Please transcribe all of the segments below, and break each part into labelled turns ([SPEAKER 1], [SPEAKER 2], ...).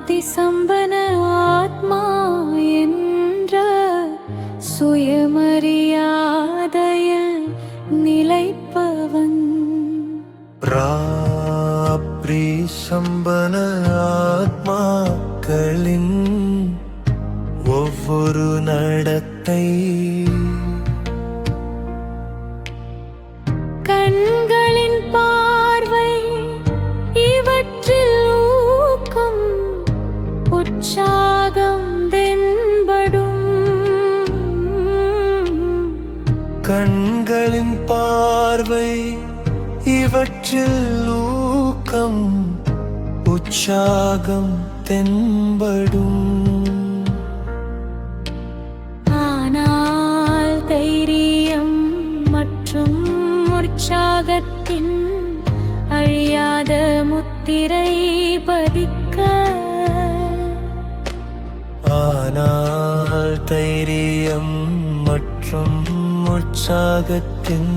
[SPEAKER 1] முக்தி சம்பன ஆத்மா என்ற சுயமரியாதையில் நிலைப்பவன்.
[SPEAKER 2] பிராப்ரி சம்பன ஆத்மாக்களின் ஒவ்வொரு நடத்தை
[SPEAKER 1] கண்களின் பார்வை இவற்றில் ஊக்கம் உற்சாகம் தென்படும்.
[SPEAKER 2] கண்களின் பார்வை இவற்றில் ஊக்கம் உற்சாகம் தென்படும்.
[SPEAKER 1] ஆனால் தைரியம் மற்றும் உற்சாகத்தின் அழியாத முத்திரை பதிக்க.
[SPEAKER 2] ஆனால் தைரியம் மற்றும் உற்சாகத்தின்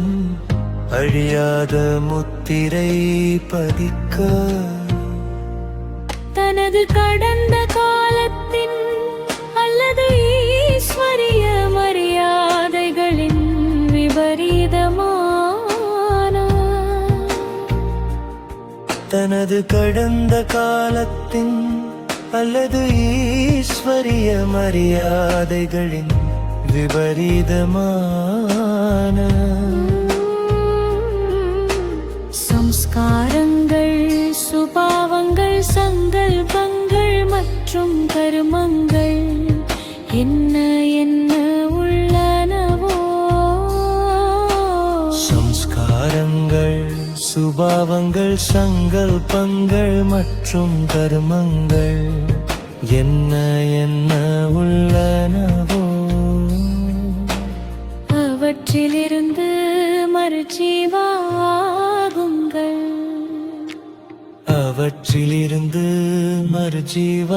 [SPEAKER 2] அழியாத முத்திரை பதிக்க.
[SPEAKER 1] தனது கடந்த காலத்தின் அல்லது ஈஸ்வரிய மரியாதைகளின் விபரீதமான
[SPEAKER 2] தனது கடந்த காலத்தின் அல்லது ஈஸ்வரிய மரியாதைகளின் விபரீதமான
[SPEAKER 1] சம்ஸ்காரங்கள், சுபாவங்கள், சங்கல்பங்கள் மற்றும் கர்மங்கள் என்ன என்ன உள்ளனவோ.
[SPEAKER 2] சம்ஸ்காரங்கள், சுபாவங்கள், சங்கல்பங்கள் மற்றும் கர்மங்கள் என்ன என்ன உள்ளனவோ
[SPEAKER 1] அவற்றிலிருந்து மறுஜீவாகுங்கள்.
[SPEAKER 2] அவற்றிலிருந்து மறுஜீவாகுங்கள்.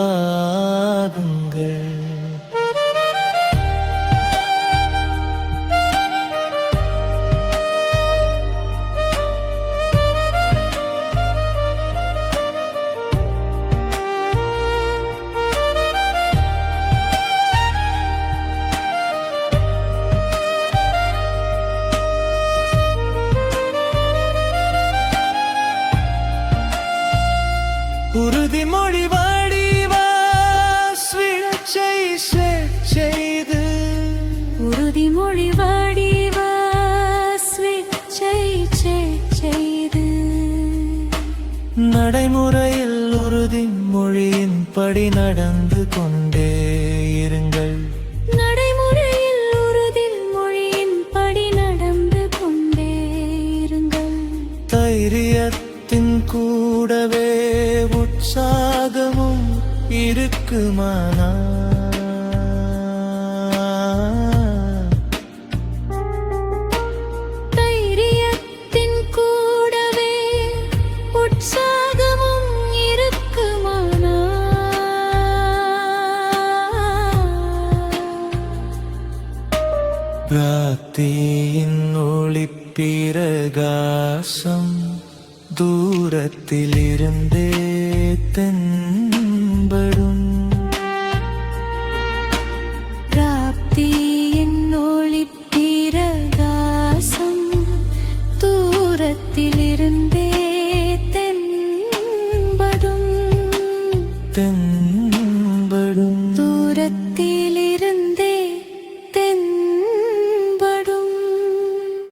[SPEAKER 2] உறுதிமொழி வடிவா ஸ்விட்சை செட் செய்து.
[SPEAKER 1] உறுதிமொழி வடிவா ஸ்விட்சை செட் செய்து.
[SPEAKER 2] நடைமுறையில் உறுதிமொழியின்படி நடந்து கொண்டே இருங்கள்.
[SPEAKER 1] நடைமுறையில் உறுதிமொழியின்படி நடந்து கொண்டே இருங்கள்.
[SPEAKER 2] தைரியத்தின் கூடவே உற்சாகமும் இருக்குமானால்
[SPEAKER 1] தைரியத்தின் கூடவே உற்சாகமும் இருக்குமானால்
[SPEAKER 2] ராத்தியின் ஒளி பிரகாசம் தூரத்திலிருந்தே தென்படும்.
[SPEAKER 1] பிராப்தியின் ஒளி பிரகாசம் தூரத்திலிருந்தே தென்படும்.
[SPEAKER 2] தென்படும்.
[SPEAKER 1] தூரத்திலே